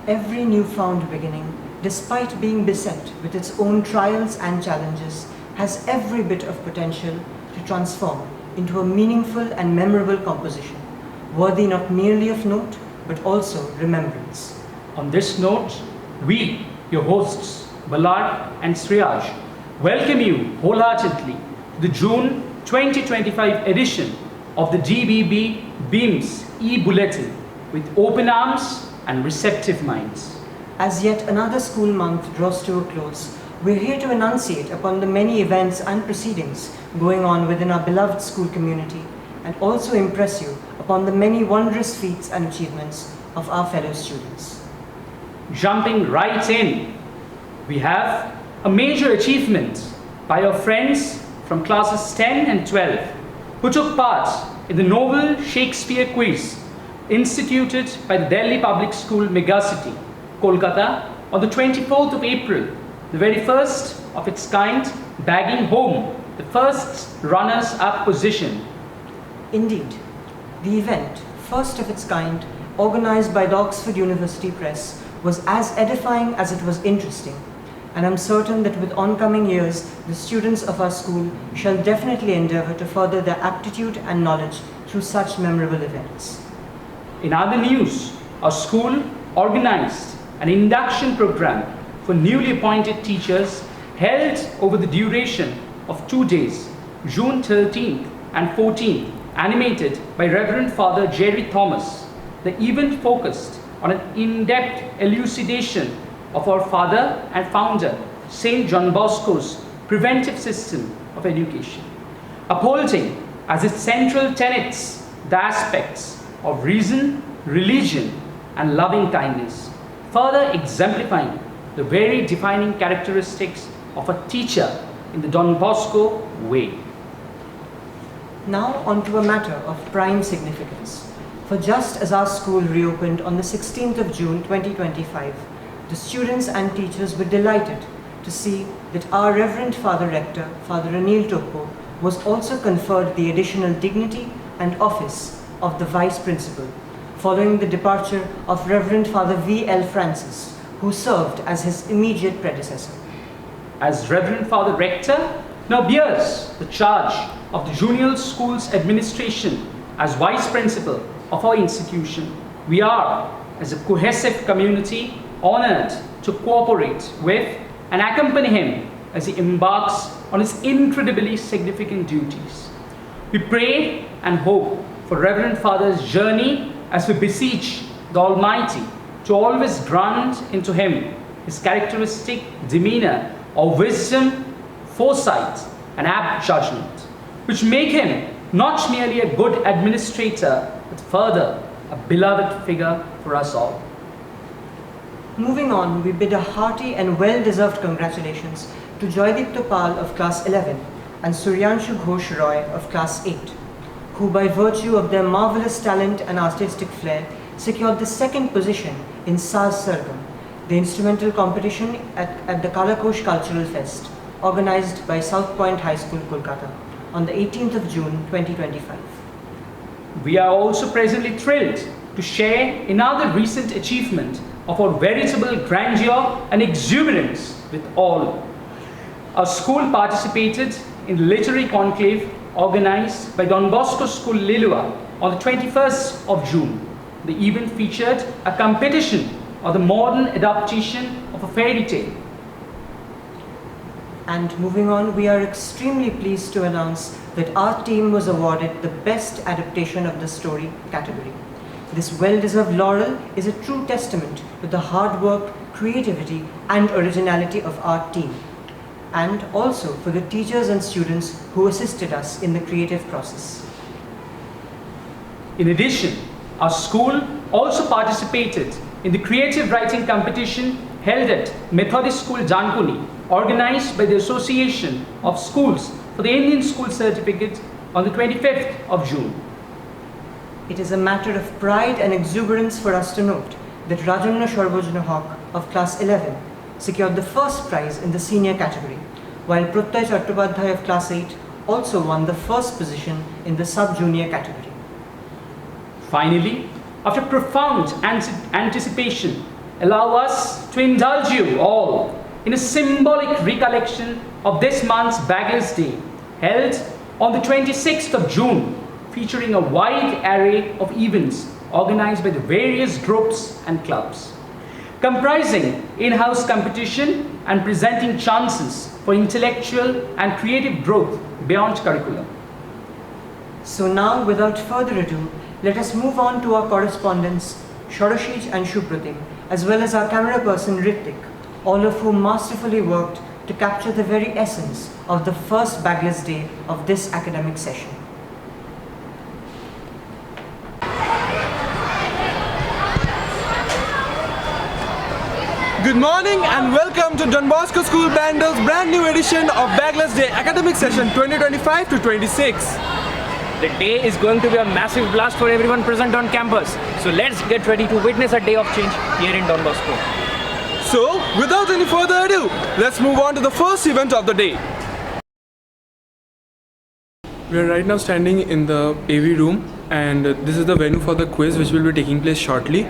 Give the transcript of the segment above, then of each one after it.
Every newfound beginning, despite being beset with its own trials and challenges, has every bit of potential to transform into a meaningful and memorable composition, worthy not merely of note, but also remembrance. On this note, we, your hosts, Ballard and Sriyaj, welcome you wholeheartedly to the June 2025 edition of the DBB Beams e-Bulletin with open arms and receptive minds. As yet another school month draws to a close, we're here to enunciate upon the many events and proceedings going on within our beloved school community and also impress you upon the many wondrous feats and achievements of our fellow students. Jumping right in, we have a major achievement by our friends from classes 10 and 12 who took part in the Novel Shakespeare Quiz instituted by the Delhi Public School Megacity, Kolkata on the 24th of April, the very first of its kind, bagging home the first runners-up position. Indeed, the event, first of its kind, organized by the Oxford University Press, was as edifying as it was interesting, and I'm certain that with oncoming years, the students of our school shall definitely endeavor to further their aptitude and knowledge through such memorable events. In other news, our school organized an induction program for newly appointed teachers held over the duration of 2 days, June 13th and 14th, animated by Reverend Father Jerry Thomas. The event focused on an in-depth elucidation of our father and founder, St. John Bosco's preventive system of education, upholding as its central tenets the aspects of reason, religion, and loving kindness, further exemplifying the very defining characteristics of a teacher in the Don Bosco way. Now onto a matter of prime significance. For just as our school reopened on the 16th of June 2025, the students and teachers were delighted to see that our Reverend Father Rector, Father Anil Topo, was also conferred the additional dignity and office of the Vice Principal, following the departure of Reverend Father V.L. Francis, who served as his immediate predecessor. As Reverend Father Rector now bears the charge of the junior school's administration as Vice Principal of our institution, we are, as a cohesive community, honored to cooperate with and accompany him as he embarks on his incredibly significant duties. We pray and hope for Reverend Father's journey as we beseech the Almighty to always grant into him his characteristic demeanor of wisdom, foresight, and apt judgment, which make him not merely a good administrator, but further a beloved figure for us all. Moving on, we bid a hearty and well-deserved congratulations to Joydeep Topal of Class 11 and Suryanshu Ghosh Roy of Class 8, who by virtue of their marvelous talent and artistic flair secured the second position in Saz Sargam, the instrumental competition at the Kalakosh Cultural Fest, organized by South Point High School, Kolkata, on the 18th of June 2025. We are also presently thrilled to share another recent achievement of our veritable grandeur and exuberance with all. Our school participated in the literary conclave organized by Don Bosco School, Lilua on the 21st of June. The event featured a competition of the modern adaptation of a fairy tale. And moving on, we are extremely pleased to announce that our team was awarded the Best Adaptation of the Story category. This well-deserved laurel is a true testament to the hard work, creativity, and originality of our team, and also for the teachers and students who assisted us in the creative process. In addition, our school also participated in the creative writing competition held at Methodist School, Jankuni, organized by the Association of Schools for the Indian School Certificate on the 25th of June. It is a matter of pride and exuberance for us to note that Rajanna Sharbojna Hawk of Class 11 secured the first prize in the senior category, while Pratyay Chattopadhyay of Class 8 also won the first position in the sub-junior category. Finally, after profound anticipation, allow us to indulge you all in a symbolic recollection of this month's Baglas Day, held on the 26th of June, featuring a wide array of events organized by the various groups and clubs, comprising in-house competition and presenting chances for intellectual and creative growth beyond curriculum. So now, without further ado, let us move on to our correspondents, Shorashij and Shupratim, as well as our camera person Ritik, all of whom masterfully worked to capture the very essence of the first Baglas Day of this academic session. Good morning and welcome to Don Bosco School Bandel's brand new edition of Baglas Day Academic Session 2025 to 26. The day is going to be a massive blast for everyone present on campus. So let's get ready to witness a day of change here in Don Bosco. So, without any further ado, let's move on to the first event of the day. We are right now standing in the AV room, and this is the venue for the quiz which will be taking place shortly.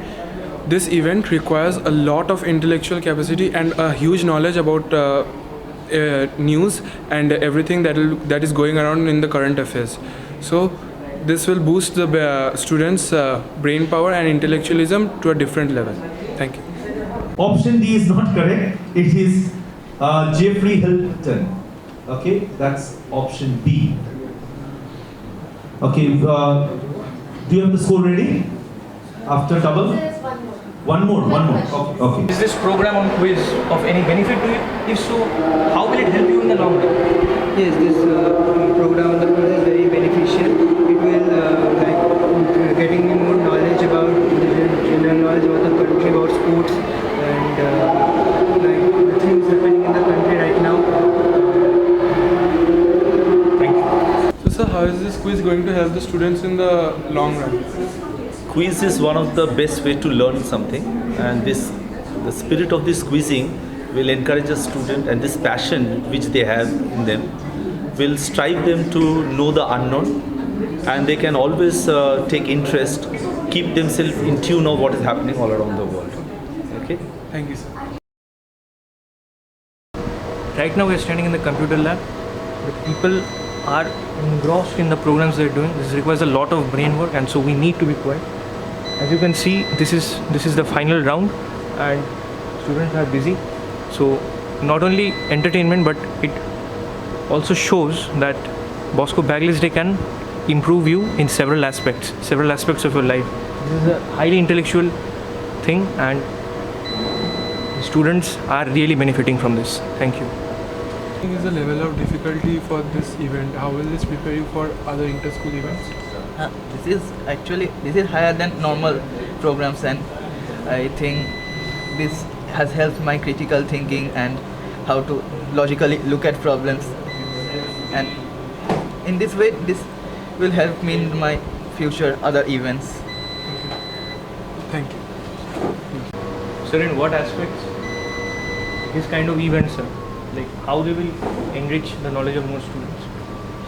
This event requires a lot of intellectual capacity and a huge knowledge about news and everything that is going around in the current affairs. So this will boost the students' brain power and intellectualism to a different level. Thank you. Option D is not correct. It is Jeffrey Hilton. Okay, that's option B. Okay, do you have the score ready? After double? One more. Okay. Is this program on quiz of any benefit to you? If so, how will it help you in the long run? Yes, this program on the quiz is very beneficial. It will getting me more knowledge about general knowledge about the country, about sports, and the things happening in the country right now. Thank you. So, sir, how is this quiz going to help the students in the long run? Quiz is one of the best way to learn something, and the spirit of this quizzing will encourage a student, and this passion which they have in them will strive them to know the unknown, and they can always take interest, keep themselves in tune of what is happening all around the world. Okay? Thank you, sir. Right now we are standing in the computer lab. The people are engrossed in the programs they are doing. This requires a lot of brain work, and so we need to be quiet. As you can see, this is the final round, and students are busy. So not only entertainment, but it also shows that Bosco Baglas Day can improve you in several aspects of your life. This is a highly intellectual thing, and the students are really benefiting from this. Thank you. What is the level of difficulty for this event? How will this prepare you for other inter-school events? This is higher than normal programs, and I think this has helped my critical thinking and how to logically look at problems, and in this way this will help me in my future other events. Thank you. Sir, in what aspects this kind of events, sir, like how they will enrich the knowledge of more students?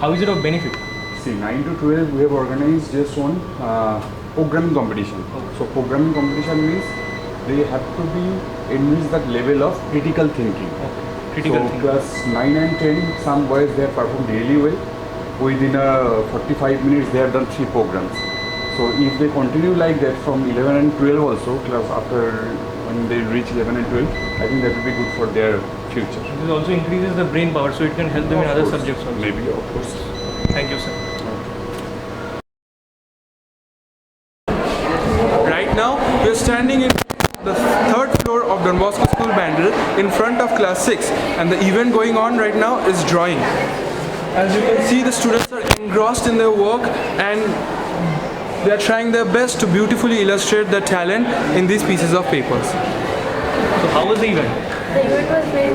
How is it of benefit? See, 9 to 12 we have organized just one programming competition. So programming competition means they have to be enrich that level of critical thinking. Critical so thinking. Class 9 and 10, some boys they have performed really well. Within 45 minutes they have done 3 programs. So if they continue like that from 11 and 12 also, class after when they reach 11 and 12, I think that will be good for their future. This also increases the brain power, so it can help them in other subjects also. Maybe, of course. Thank you, sir. Right now, we are standing in the third floor of Don Bosco School Bandel in front of class 6, and the event going on right now is drawing. As you can see, the students are engrossed in their work and they are trying their best to beautifully illustrate their talent in these pieces of papers. So how was the event? The event was very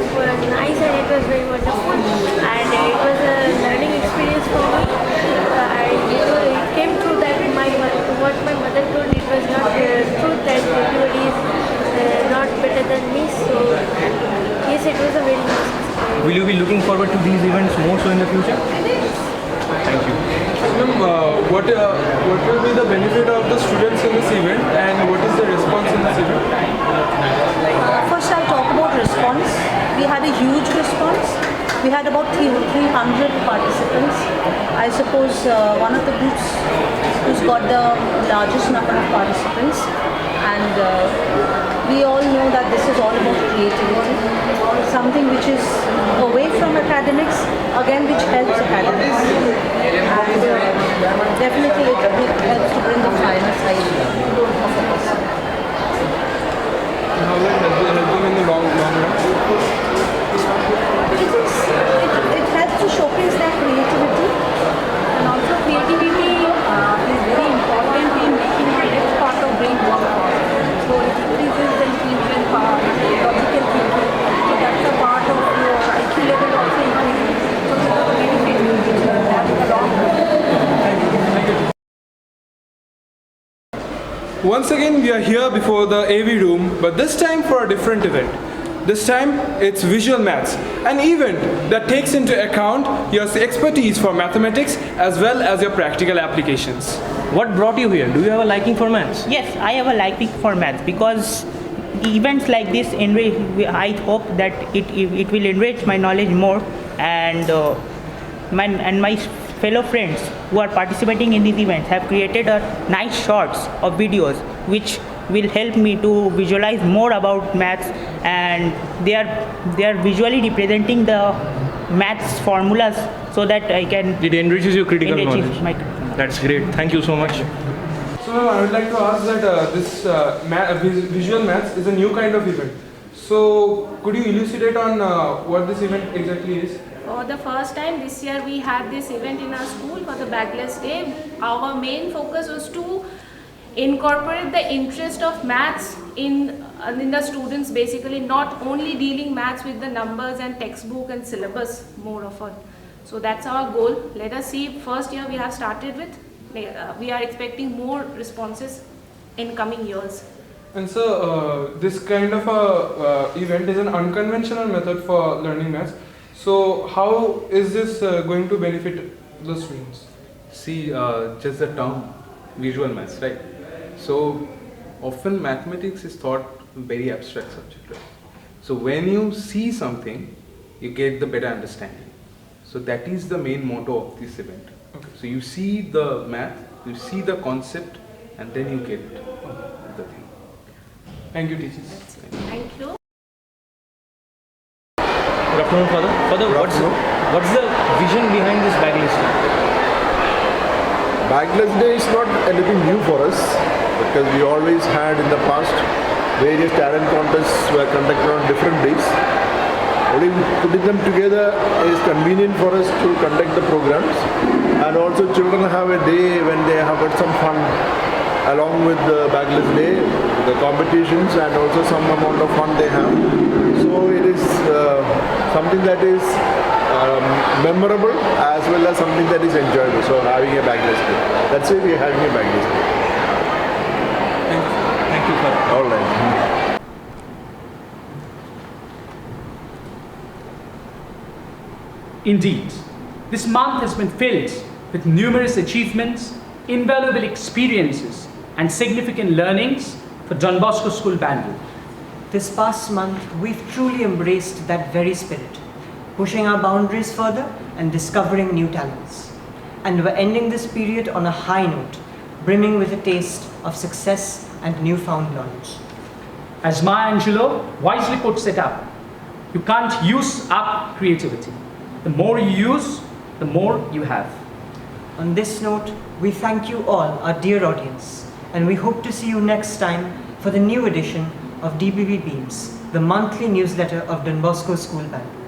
nice and it was very wonderful, and it was a learning experience for me. It came true that what my mother told, it was not true that everybody is not better than me. So yes, it was a very nice experience. Will you be looking forward to these events more so in the future? Thank you. What will be the benefit of the students in this event, and what is the response in this event? had a huge response. We had about 300 participants. I suppose one of the groups who's got the largest number of participants. And we all know that this is all about creativity, something which is away from academics, again which helps academics. And definitely it helps to bring the finer side of a person. How will it help them in the long run? It helps to showcase their creativity, and also creativity is very important in making the left part of brain work. So it increases the intuition part, logical thinking. So that's a part of your IQ level also increases. So this is the benefit which you have in the long run. Once again, we are here before the AV room, but this time for a different event. This time, it's visual maths, an event that takes into account your expertise for mathematics as well as your practical applications. What brought you here? Do you have a liking for maths? Yes, I have a liking for maths because events like this I hope that it will enrich my knowledge more, and my fellow friends who are participating in these events have created nice shorts of videos which will help me to visualize more about maths, and they are visually representing the maths formulas so that I can. It enriches your critical knowledge. Knowledge. That's great. Thank you so much. So I would like to ask that this visual maths is a new kind of event. So could you elucidate on what this event exactly is? For the first time this year we had this event in our school for the Baglas Day. Our main focus was to incorporate the interest of maths in the students, basically not only dealing maths with the numbers and textbook and syllabus more often. So that's our goal. Let us see, first year we have started with, we are expecting more responses in coming years. And so this kind of a event is an unconventional method for learning maths. So how is this going to benefit the students? See, just the term visual maths, right? So often mathematics is thought very abstract subject, right? So when you see something, you get the better understanding. So that is the main motto of this event. Okay. So you see the math, you see the concept, and then you get the thing. Thank you, teachers. Thank you. Good afternoon, Father. Father, what's the vision behind this Baglas Day? Baglas Day is not anything new for us because we always had in the past various talent contests were conducted on different days. Only putting them together is convenient for us to conduct the programs, and also children have a day when they have got some fun along with the Baglas Day, the competitions, and also some amount of fun they have. So it is something that is memorable as well as something that is enjoyable. So having a Baglas Day. That's why we are having a Baglas Day. Thank you, Father. All right. Indeed, this month has been filled with numerous achievements, invaluable experiences, and significant learnings for Don Bosco School, Bangalore. This past month, we've truly embraced that very spirit, pushing our boundaries further and discovering new talents. And we're ending this period on a high note, brimming with a taste of success and newfound knowledge. As Maya Angelou wisely puts it up, you can't use up creativity. The more you use, the more you have. On this note, we thank you all, our dear audience, and we hope to see you next time for the new edition of DBB Beams, the monthly newsletter of Don Bosco School, Bangalore.